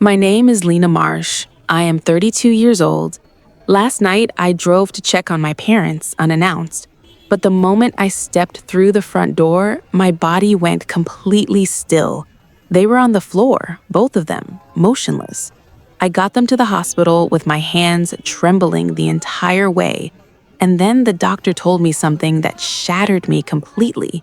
My name is Lena Marsh. I am 32 years old. Last night, I drove to check on my parents unannounced. But the moment I stepped through the front door, my body went completely still. They were on the floor, both of them, motionless. I got them to the hospital with my hands trembling the entire way. And then the doctor told me something that shattered me completely.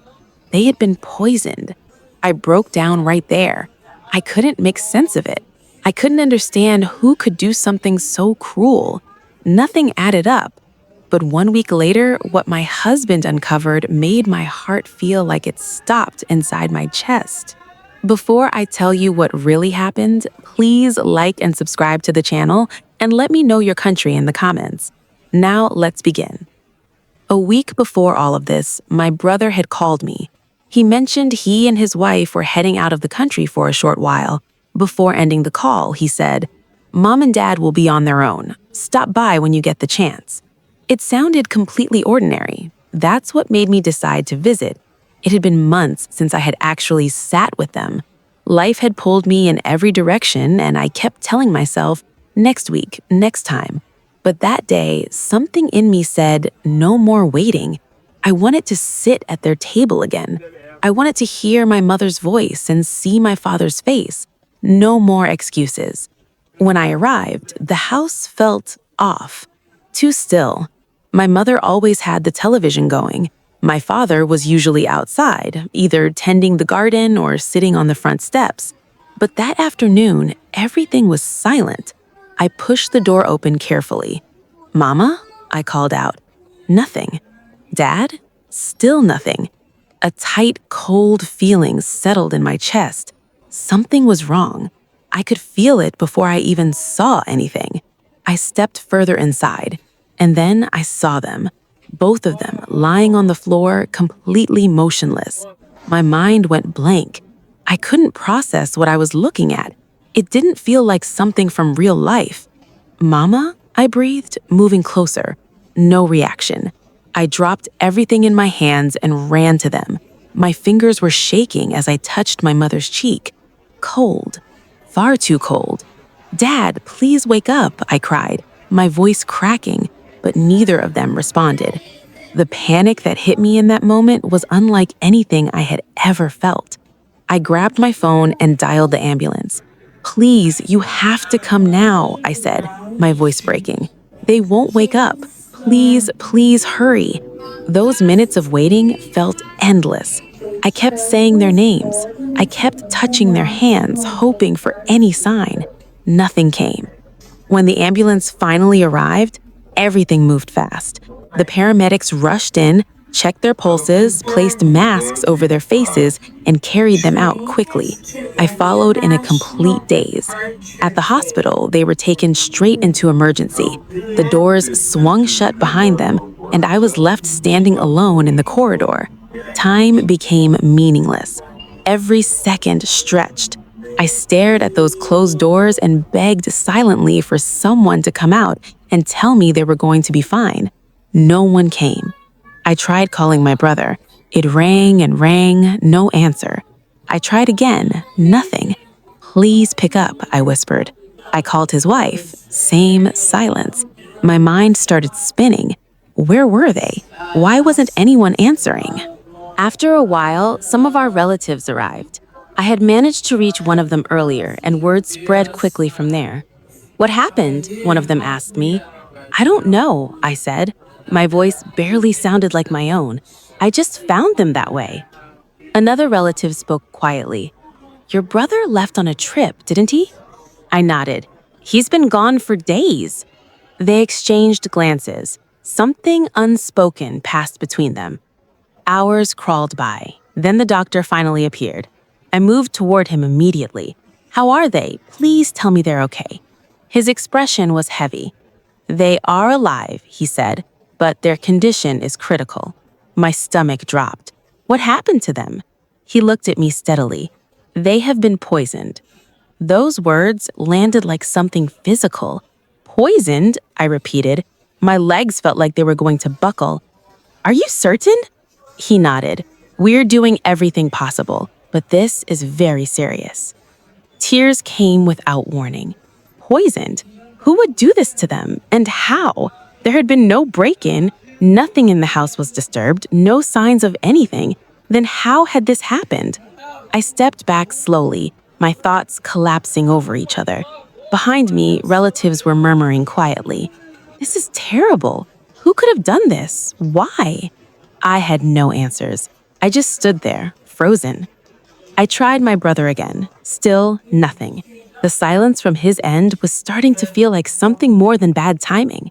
They had been poisoned. I broke down right there. I couldn't make sense of it. I couldn't understand who could do something so cruel. Nothing added up. But 1 week later, what my husband uncovered made my heart feel like it stopped inside my chest. Before I tell you what really happened, please like and subscribe to the channel and let me know your country in the comments. Now let's begin. A week before all of this, my brother had called me. He mentioned he and his wife were heading out of the country for a short while. Before ending the call, he said, "Mom and Dad will be on their own. Stop by when you get the chance." It sounded completely ordinary. That's what made me decide to visit. It had been months since I had actually sat with them. Life had pulled me in every direction, and I kept telling myself, next week, next time. But that day, something in me said, no more waiting. I wanted to sit at their table again. I wanted to hear my mother's voice and see my father's face. No more excuses. When I arrived, the house felt off, too still. My mother always had the television going. My father was usually outside, either tending the garden or sitting on the front steps. But that afternoon, everything was silent. I pushed the door open carefully. "Mama?" I called out. Nothing. "Dad?" Still nothing. A tight, cold feeling settled in my chest. Something was wrong. I could feel it before I even saw anything. I stepped further inside, and then I saw them, both of them lying on the floor, completely motionless. My mind went blank. I couldn't process what I was looking at. It didn't feel like something from real life. "Mama?" I breathed, moving closer. No reaction. I dropped everything in my hands and ran to them. My fingers were shaking as I touched my mother's cheek. Cold. Far too cold. "Dad, please wake up," I cried, my voice cracking, but neither of them responded. The panic that hit me in that moment was unlike anything I had ever felt. I grabbed my phone and dialed the ambulance. "Please, you have to come now," I said, my voice breaking. "They won't wake up. Please, please hurry." Those minutes of waiting felt endless. I kept saying their names. I kept touching their hands, hoping for any sign. Nothing came. When the ambulance finally arrived, everything moved fast. The paramedics rushed in, checked their pulses, placed masks over their faces, and carried them out quickly. I followed in a complete daze. At the hospital, they were taken straight into emergency. The doors swung shut behind them, and I was left standing alone in the corridor. Time became meaningless. Every second stretched. I stared at those closed doors and begged silently for someone to come out and tell me they were going to be fine. No one came. I tried calling my brother. It rang and rang, no answer. I tried again, nothing. "Please pick up," I whispered. I called his wife. Same silence. My mind started spinning. Where were they? Why wasn't anyone answering? After a while, some of our relatives arrived. I had managed to reach one of them earlier, and word spread quickly from there. "What happened?" one of them asked me. "I don't know," I said. My voice barely sounded like my own. "I just found them that way." Another relative spoke quietly. "Your brother left on a trip, didn't he?" I nodded. "He's been gone for days." They exchanged glances. Something unspoken passed between them. Hours crawled by. Then the doctor finally appeared. I moved toward him immediately. "How are they? Please tell me they're okay." His expression was heavy. "They are alive," he said, "but their condition is critical." My stomach dropped. "What happened to them?" He looked at me steadily. "They have been poisoned." Those words landed like something physical. "Poisoned?" I repeated. My legs felt like they were going to buckle. "Are you certain?" He nodded. "We're doing everything possible, but this is very serious." Tears came without warning. Poisoned? Who would do this to them, and how? There had been no break-in, nothing in the house was disturbed, no signs of anything. Then how had this happened? I stepped back slowly, my thoughts collapsing over each other. Behind me, relatives were murmuring quietly. This is terrible. Who could have done this? Why? I had no answers. I just stood there, frozen. I tried my brother again. Still nothing. The silence from his end was starting to feel like something more than bad timing.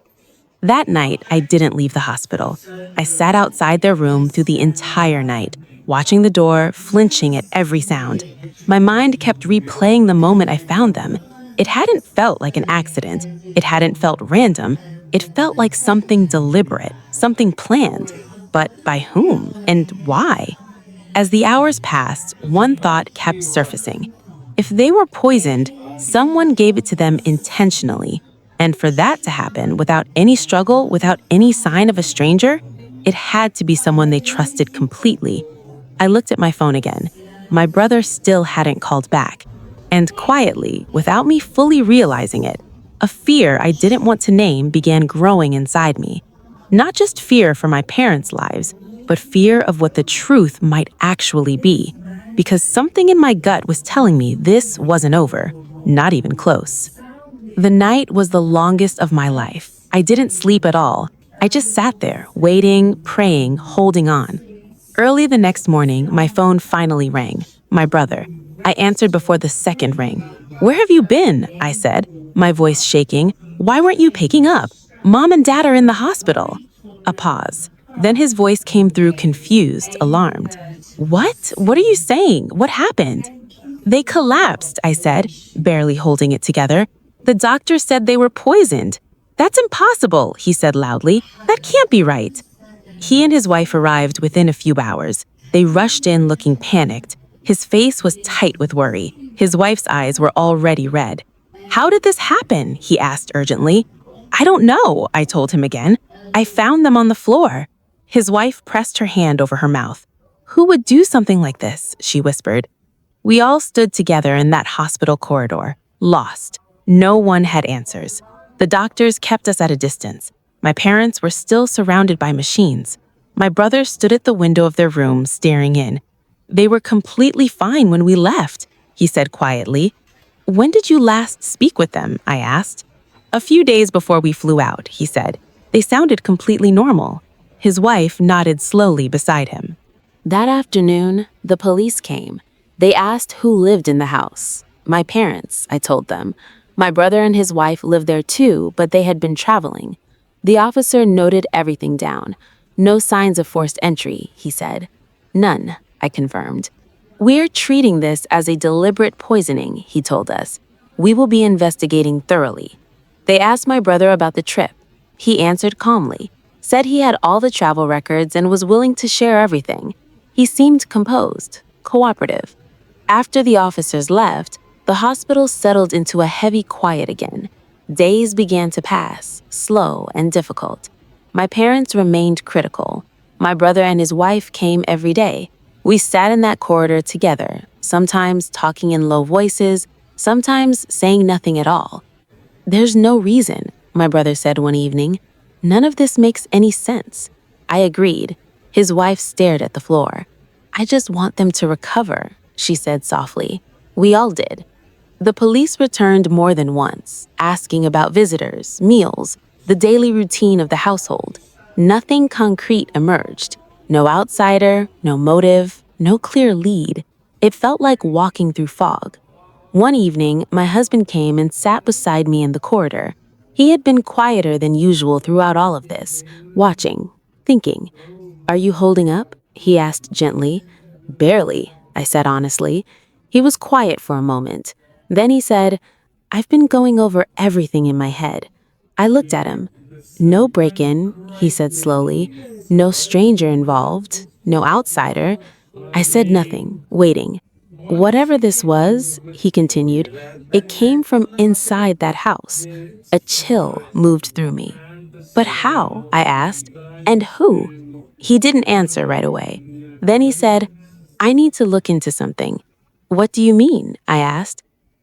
That night, I didn't leave the hospital. I sat outside their room through the entire night, watching the door, flinching at every sound. My mind kept replaying the moment I found them. It hadn't felt like an accident. It hadn't felt random. It felt like something deliberate, something planned. But by whom and why? As the hours passed, one thought kept surfacing. If they were poisoned, someone gave it to them intentionally. And for that to happen without any struggle, without any sign of a stranger, it had to be someone they trusted completely. I looked at my phone again. My brother still hadn't called back. And quietly, without me fully realizing it, a fear I didn't want to name began growing inside me. Not just fear for my parents' lives, but fear of what the truth might actually be. Because something in my gut was telling me this wasn't over, not even close. The night was the longest of my life. I didn't sleep at all. I just sat there, waiting, praying, holding on. Early the next morning, my phone finally rang. My brother. I answered before the second ring. "Where have you been?" I said, my voice shaking. "Why weren't you picking up? Mom and Dad are in the hospital." A pause. Then his voice came through confused, alarmed. "What? What are you saying? What happened?" "They collapsed," I said, barely holding it together. "The doctor said they were poisoned." "That's impossible," he said loudly. "That can't be right." He and his wife arrived within a few hours. They rushed in looking panicked. His face was tight with worry. His wife's eyes were already red. "How did this happen?" he asked urgently. "I don't know," I told him again. "I found them on the floor." His wife pressed her hand over her mouth. "Who would do something like this?" she whispered. We all stood together in that hospital corridor, lost. No one had answers. The doctors kept us at a distance. My parents were still surrounded by machines. My brother stood at the window of their room, staring in. "They were completely fine when we left," he said quietly. "When did you last speak with them?" I asked. "A few days before we flew out," he said. "They sounded completely normal." His wife nodded slowly beside him. That afternoon, the police came. They asked who lived in the house. My parents, I told them. My brother and his wife lived there too, but they had been traveling. The officer noted everything down. "No signs of forced entry," he said. "None," I confirmed. "We're treating this as a deliberate poisoning," he told us. "We will be investigating thoroughly." They asked my brother about the trip. He answered calmly, said he had all the travel records and was willing to share everything. He seemed composed, cooperative. After the officers left, the hospital settled into a heavy quiet again. Days began to pass, slow and difficult. My parents remained critical. My brother and his wife came every day. We sat in that corridor together, sometimes talking in low voices, sometimes saying nothing at all. "There's no reason," my brother said one evening. "None of this makes any sense." I agreed. His wife stared at the floor. "I just want them to recover," she said softly. We all did. The police returned more than once, asking about visitors, meals, the daily routine of the household. Nothing concrete emerged. No outsider, no motive, no clear lead. It felt like walking through fog. One evening, my husband came and sat beside me in the corridor. He had been quieter than usual throughout all of this, watching, thinking. "Are you holding up?" he asked gently. "Barely," I said honestly. He was quiet for a moment. Then he said, "I've been going over everything in my head." I looked at him. "No break-in," he said slowly. "No stranger involved. No outsider." I said nothing, waiting. "Whatever this was," he continued, "it came from inside that house." A chill moved through me. "But how?" I asked. "And who?" He didn't answer right away. Then he said, "I need to look into something." "What do you mean?" I asked.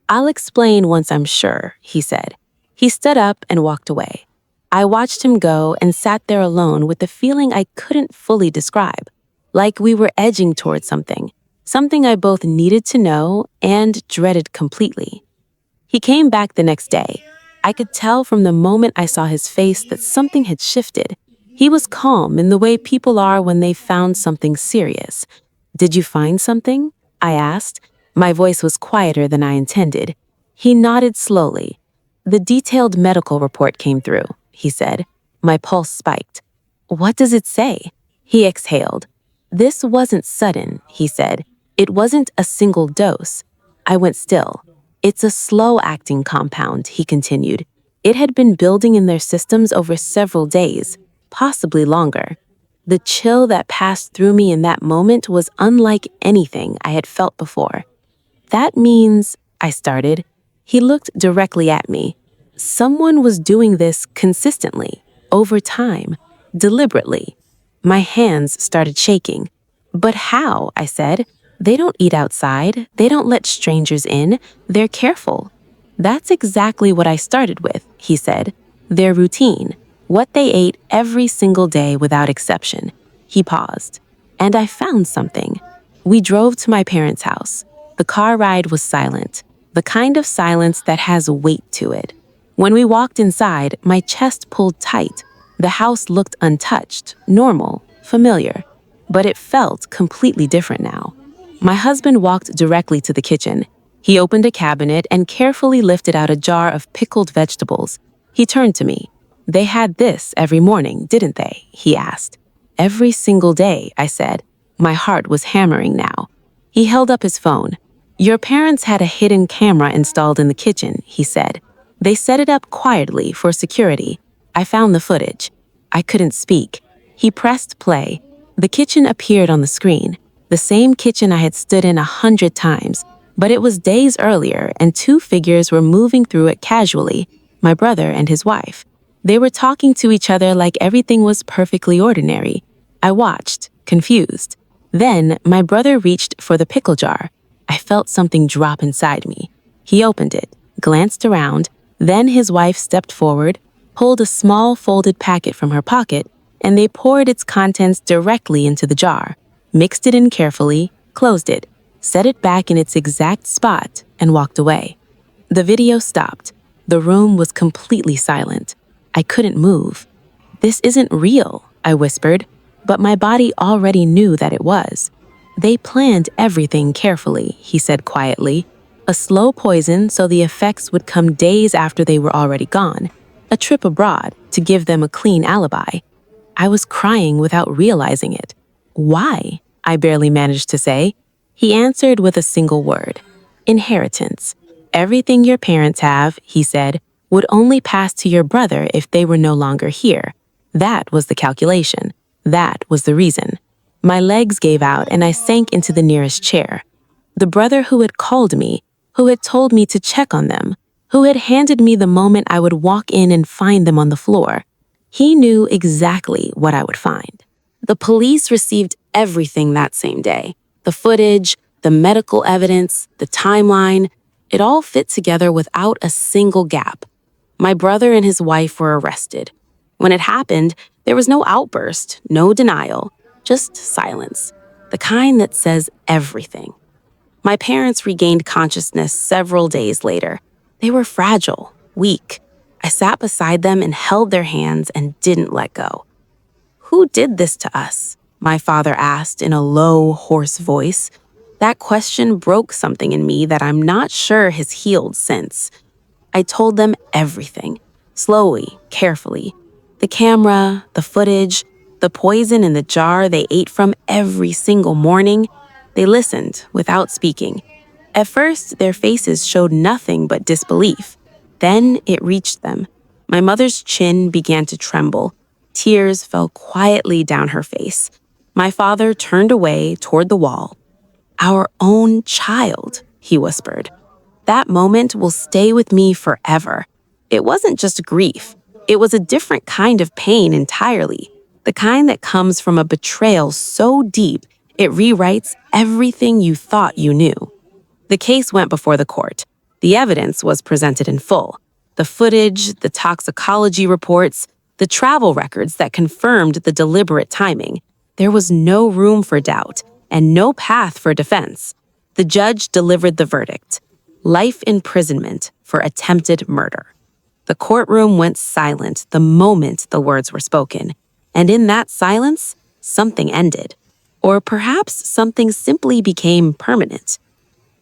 "I'll explain once I'm sure," he said. He stood up and walked away. I watched him go and sat there alone with a feeling I couldn't fully describe, like we were edging towards something I both needed to know and dreaded completely. He came back the next day. I could tell from the moment I saw his face that something had shifted. He was calm in the way people are when they found something serious. "Did you find something?" I asked. My voice was quieter than I intended. He nodded slowly. "The detailed medical report came through," he said. My pulse spiked. "What does it say?" He exhaled. "This wasn't sudden," he said. "It wasn't a single dose." I went still. "It's a slow-acting compound," he continued. "It had been building in their systems over several days, possibly longer." The chill that passed through me in that moment was unlike anything I had felt before. "That means," I started. He looked directly at me. "Someone was doing this consistently, over time, deliberately." My hands started shaking. "But how?" I said. "They don't eat outside. They don't let strangers in. They're careful." "That's exactly what I started with," he said. "Their routine. What they ate every single day without exception." He paused. "And I found something." We drove to my parents' house. The car ride was silent, the kind of silence that has weight to it. When we walked inside, my chest pulled tight. The house looked untouched, normal, familiar, but it felt completely different now. My husband walked directly to the kitchen. He opened a cabinet and carefully lifted out a jar of pickled vegetables. He turned to me. "They had this every morning, didn't they?" he asked. "Every single day," I said. My heart was hammering now. He held up his phone. "Your parents had a hidden camera installed in the kitchen," he said. "They set it up quietly for security. I found the footage." I couldn't speak. He pressed play. The kitchen appeared on the screen, the same kitchen I had stood in 100 times, but it was days earlier and two figures were moving through it casually, my brother and his wife. They were talking to each other like everything was perfectly ordinary. I watched, confused. Then my brother reached for the pickle jar. I felt something drop inside me. He opened it, glanced around, then his wife stepped forward, pulled a small folded packet from her pocket, and they poured its contents directly into the jar, mixed it in carefully, closed it, set it back in its exact spot, and walked away. The video stopped. The room was completely silent. I couldn't move. "This isn't real," I whispered, but my body already knew that it was. "They planned everything carefully," he said quietly. "A slow poison so the effects would come days after they were already gone. A trip abroad to give them a clean alibi." I was crying without realizing it. "Why?" I barely managed to say. He answered with a single word. "Inheritance. Everything your parents have," he said, "would only pass to your brother if they were no longer here. That was the calculation. That was the reason." My legs gave out and I sank into the nearest chair. The brother who had called me, who had told me to check on them, who had handed me the moment I would walk in and find them on the floor. He knew exactly what I would find. The police received everything that same day. The footage, the medical evidence, the timeline, it all fit together without a single gap. My brother and his wife were arrested. When it happened, there was no outburst, no denial, just silence, the kind that says everything. My parents regained consciousness several days later. They were fragile, weak. I sat beside them and held their hands and didn't let go. "Who did this to us?" my father asked in a low, hoarse voice. That question broke something in me that I'm not sure has healed since. I told them everything, slowly, carefully. The camera, the footage, the poison in the jar they ate from every single morning. They listened without speaking. At first, their faces showed nothing but disbelief. Then it reached them. My mother's chin began to tremble. Tears fell quietly down her face. My father turned away toward the wall. "Our own child," he whispered. That moment will stay with me forever. It wasn't just grief. It was a different kind of pain entirely. The kind that comes from a betrayal so deep, it rewrites everything you thought you knew. The case went before the court. The evidence was presented in full. The footage, the toxicology reports, the travel records that confirmed the deliberate timing. There was no room for doubt and no path for defense. The judge delivered the verdict: life imprisonment for attempted murder. The courtroom went silent the moment the words were spoken, and in that silence, something ended. Or perhaps something simply became permanent.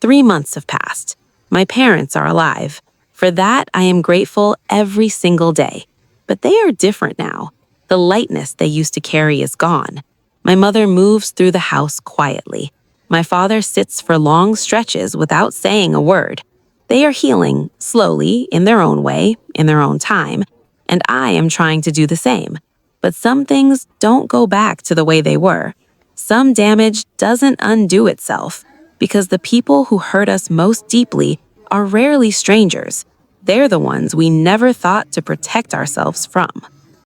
3 months have passed. My parents are alive. For that, I am grateful every single day. But they are different now. The lightness they used to carry is gone. My mother moves through the house quietly. My father sits for long stretches without saying a word. They are healing, slowly, in their own way, in their own time, and I am trying to do the same. But some things don't go back to the way they were. Some damage doesn't undo itself, because the people who hurt us most deeply are rarely strangers. They're the ones we never thought to protect ourselves from.